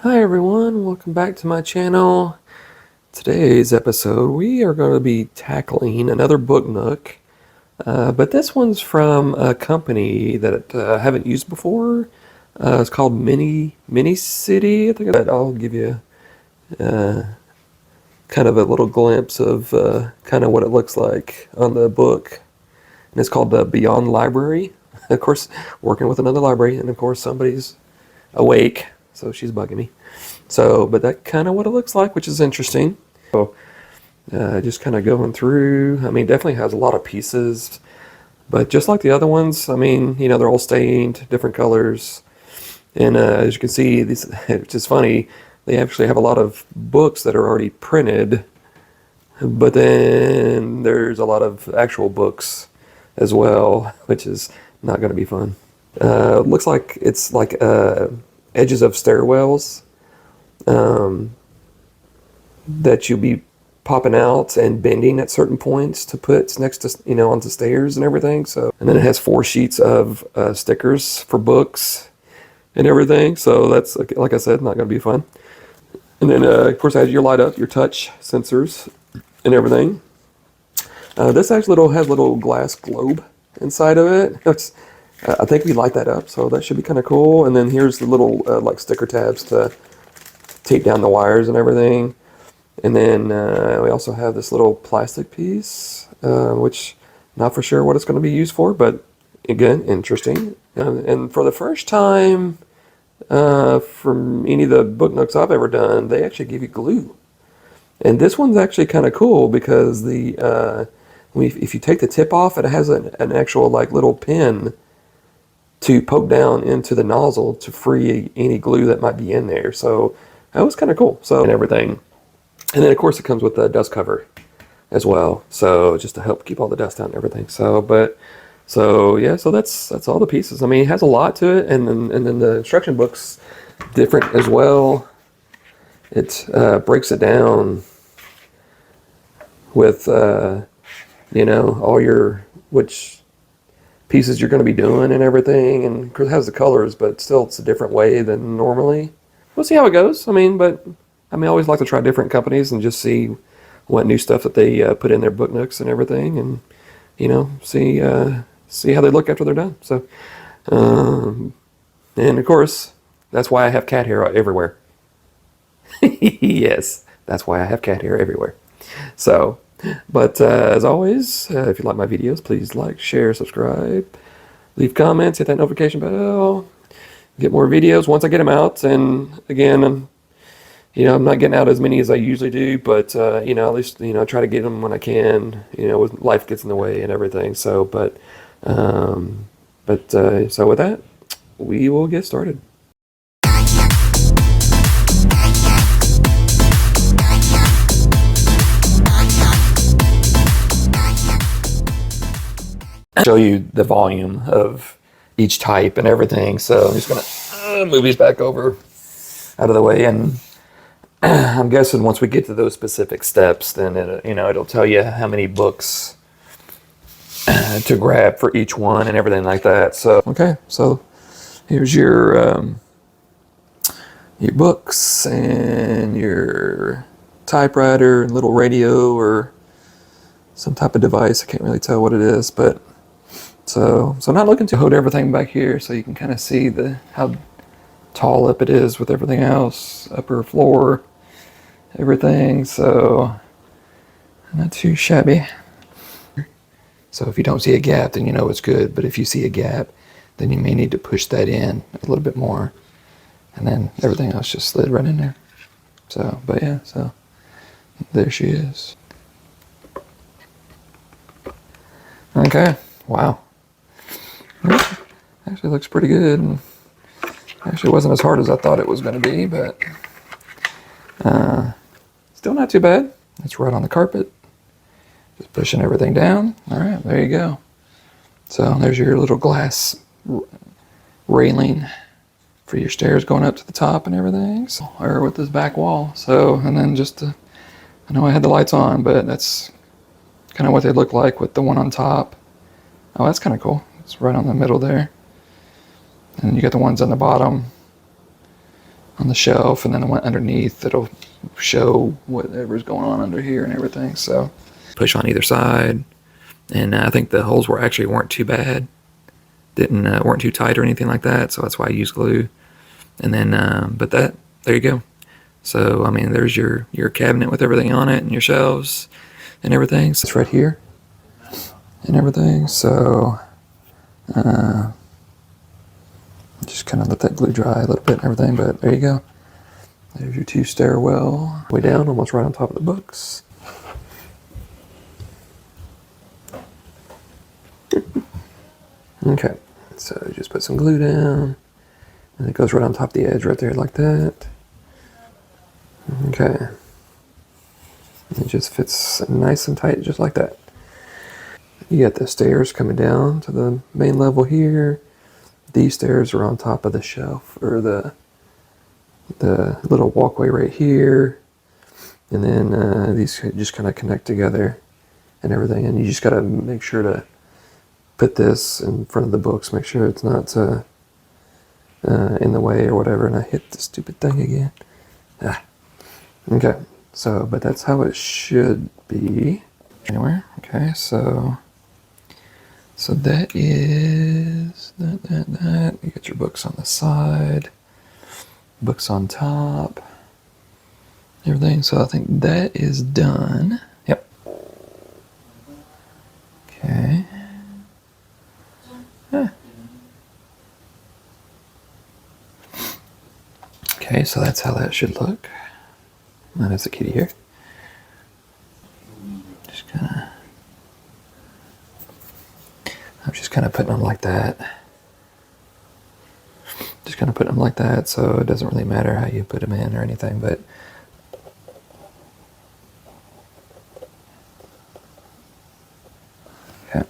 Hi everyone, welcome back to my channel. Today's episode we are going to be tackling another book nook, but this one's from a company that I haven't used before. It's called MiniCity. I think I'll give you kind of a little glimpse of kind of what it looks like on the book. And it's called the Beyond Library. Of course, working with another library, and of course somebody's awake, so she's bugging me. So, but that kind of what it looks like, which is interesting. So, just kind of going through. I mean, definitely has a lot of pieces, but just like the other ones, I mean, you know, they're all stained, different colors. And as you can see, these, which is funny, they actually have a lot of books that are already printed, but then there's a lot of actual books as well, which is not going to be fun. Looks like it's like edges of stairwells that you'll be popping out and bending at certain points to put next to, you know, onto stairs and everything. So, and then it has 4 sheets of stickers for books and everything. So that's, like I said, not going to be fun. And then, of course, as you light up your touch sensors and everything. This actually has a little glass globe inside of it. I think we light that up, so that should be kind of cool. And then here's the little like sticker tabs to tape down the wires and everything. And then we also have this little plastic piece, which not for sure what it's going to be used for, but again, interesting. And for the first time from any of the book nooks I've ever done, they actually give you glue. And this one's actually kind of cool because if you take the tip off, it has an actual like little pin to poke down into the nozzle to free any glue that might be in there. So that was kind of cool. So, and everything. And then of course it comes with a dust cover as well. So just to help keep all the dust out and everything. So, yeah, so that's all the pieces. I mean, it has a lot to it. And then the instruction book's different as well. It breaks it down with, you know, all which pieces you're going to be doing and everything, and of course it has the colors, but still it's a different way than normally. We'll see how it goes. I mean, I always like to try different companies and just see what new stuff that they put in their book nooks and everything, and you know, see how they look after they're done. So, and of course, that's why I have cat hair everywhere. Yes, that's why I have cat hair everywhere. So. But as always, if you like my videos, please like, share, subscribe, leave comments, hit that notification bell, get more videos once I get them out. And again, I'm not getting out as many as I usually do, but you know, at least, you know, I try to get them when I can, you know, when life gets in the way and everything. So, so with that, we will get started. Show you the volume of each type and everything. So I'm just gonna move these back over out of the way, and I'm guessing once we get to those specific steps, then it'll tell you how many books to grab for each one and everything like that. So okay, so here's your books and your typewriter and little radio or some type of device. I can't really tell what it is, but so I'm not looking to hold everything back here, so you can kind of see how tall up it is with everything else, upper floor, everything. So not too shabby. So if you don't see a gap, then you know it's good. But if you see a gap, then you may need to push that in a little bit more, and then everything else just slid right in there. So, but yeah, so there she is. Okay, wow. Actually looks pretty good. Actually wasn't as hard as I thought it was going to be, but still not too bad. It's right on the carpet. Just pushing everything down. All right, there you go. So there's your little glass railing for your stairs going up to the top and everything. So, or with this back wall. So, and then I know I had the lights on, but that's kind of what they look like with the one on top. Oh, that's kind of cool. It's right on the middle there. And you got the ones on the bottom on the shelf, and then I went underneath. It'll show whatever's going on under here and everything. So push on either side, and I think the holes weren't too bad. Weren't too tight or anything like that. So that's why I use glue. And then, but there you go. So I mean, there's your cabinet with everything on it and your shelves and everything. So it's right here and everything. So just kind of let that glue dry a little bit and everything. But there you go. There's your 2 stairwell. Way down, almost right on top of the books. Okay, so just put some glue down, and it goes right on top of the edge right there like that. Okay. It just fits nice and tight just like that. You got the stairs coming down to the main level here. These stairs are on top of the shelf, or the little walkway right here. And then these just kind of connect together and everything. And you just got to make sure to put this in front of the books. Make sure it's not in the way or whatever. And I hit the stupid thing again. Okay. So, but that's how it should be. Anyway, okay, so that is that. You got your books on the side, books on top, everything. So I think that is done. Yep. Okay. Okay, so that's how that should look. And there's the kitty here. I'm just kind of putting them like that. Just kind of putting them like that, so it doesn't really matter how you put them in or anything, but okay.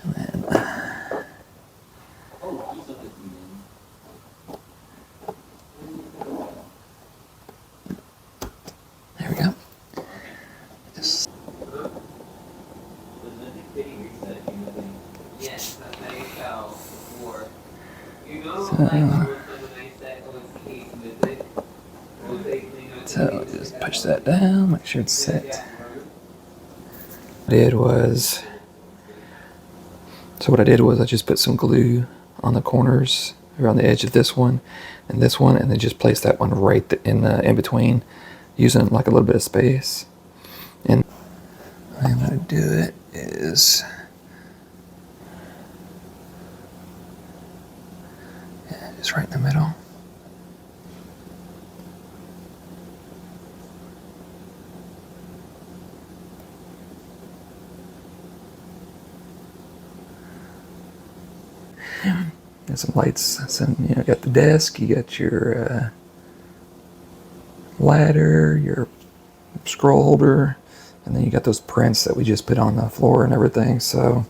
And then there we go. Just so just push that down, make sure it's set. What I did was I just put some glue on the corners around the edge of this one, and then just place that one right in between, using like a little bit of space. And the way I'm going to do it is, just right in the middle. Got some lights. You got the desk. You got your ladder, your scroll holder, and then you got those prints that we just put on the floor and everything. So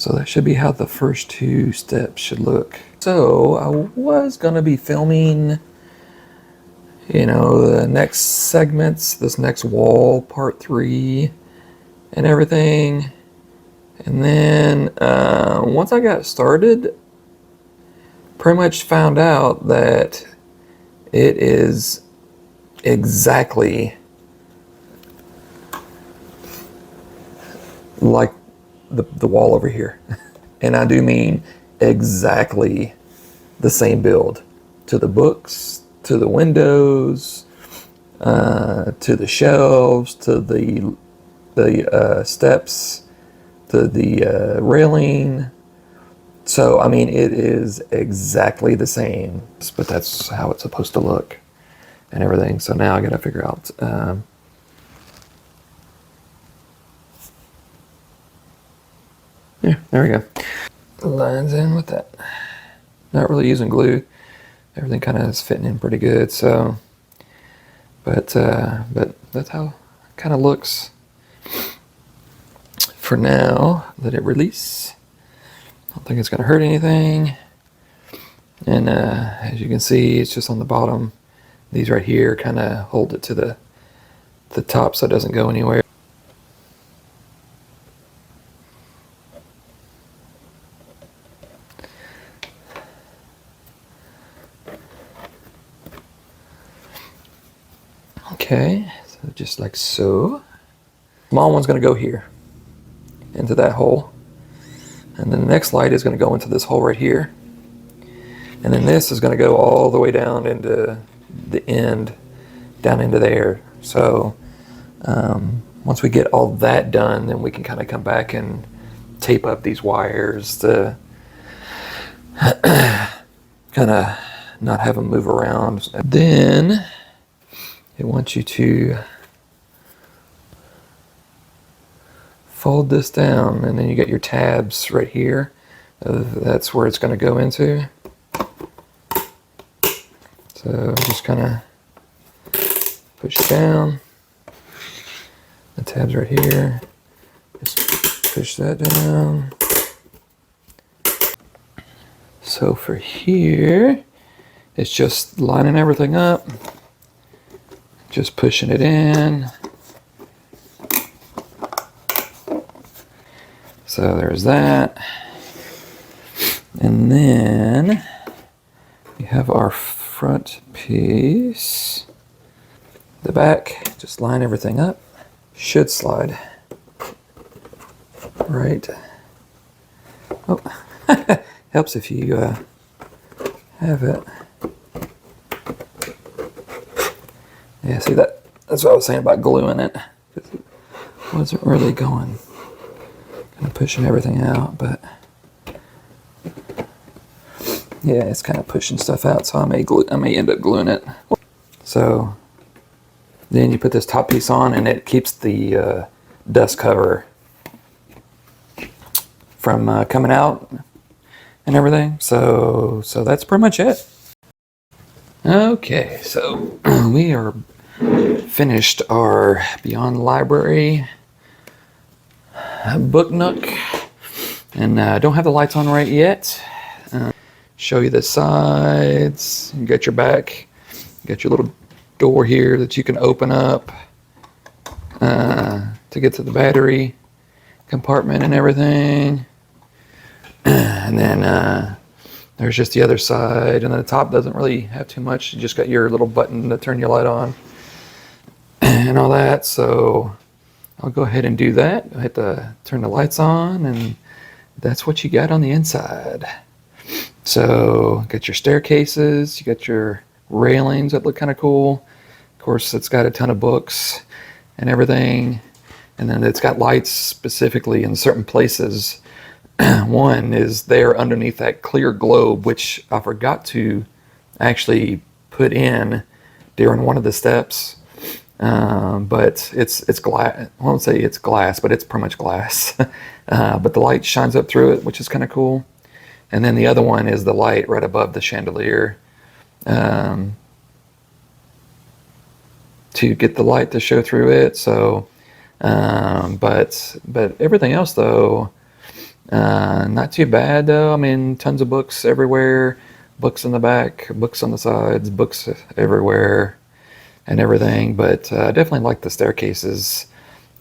that should be how the first 2 steps should look. So I was gonna be filming, the next segments, this next wall, part 3, and everything. And then once I got started, pretty much found out that it is exactly like the wall over here. And I do mean exactly the same build, to the books, to the windows, to the shelves, to the steps, to the railing. So I mean, it is exactly the same, but that's how it's supposed to look and everything. So now I got to figure out yeah, there we go. Lines in with that. Not really using glue. Everything kind of is fitting in pretty good. So, but that's how it kind of looks for now. Let it release. I don't think it's going to hurt anything. And as you can see, it's just on the bottom. These right here kind of hold it to the top so it doesn't go anywhere. Okay, so just like so. Small one's going to go here, into that hole. And then the next light is going to go into this hole right here. And then this is going to go all the way down into the end, down into there. So once we get all that done, then we can kind of come back and tape up these wires to kind of not have them move around. Then it wants you to fold this down, and then you get your tabs right here. That's where it's going to go into. So just kind of push down. The tabs right here. Just push that down. So for here, it's just lining everything up, just pushing it in. So there's that. And then we have our front piece. The back, just line everything up. Should slide right. Oh, helps if you have it. Yeah, see that's what I was saying about gluing it. It wasn't really going. Kind of pushing everything out, but yeah, it's kind of pushing stuff out, so I may end up gluing it. So then you put this top piece on, and it keeps the dust cover from coming out and everything. So that's pretty much it. Okay, so we are finished our Beyond Library book nook, and don't have the lights on right yet. Show you the sides. You got your back. You got your little door here that you can open up to get to the battery compartment and everything. And then there's just the other side, and then the top doesn't really have too much. You just got your little button to turn your light on and all that. So I'll go ahead and do that. I hit turn the lights on, and that's what you got on the inside. So got your staircases, you got your railings that look kind of cool. Of course, it's got a ton of books and everything. And then it's got lights specifically in certain places. One is there underneath that clear globe, which I forgot to actually put in during one of the steps. But it's glass. I won't say it's glass, but it's pretty much glass. But the light shines up through it, which is kind of cool. And then the other one is the light right above the chandelier, to get the light to show through it. So, but everything else though, not too bad though. I mean, tons of books everywhere, books in the back, books on the sides, books everywhere, and everything. But definitely like the staircases,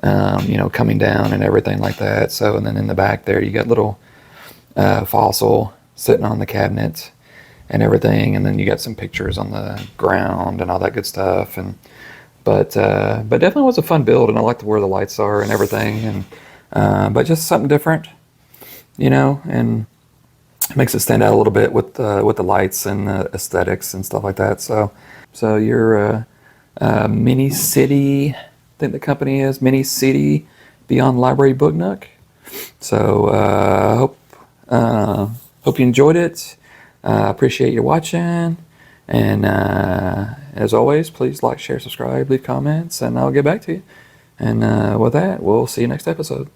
coming down and everything like that. So, and then in the back there, you got little fossil sitting on the cabinet and everything, and then you got some pictures on the ground and all that good stuff. And but definitely was a fun build, and I like where the lights are and everything. And but just something different, and it makes it stand out a little bit with the lights and the aesthetics and stuff like that. So your MiniCity, I think the company is MiniCity Beyond Library Book Nook. So hope you enjoyed it. Appreciate you watching, and as always, please like, share, subscribe, leave comments, and I'll get back to you. And with that, we'll see you next episode.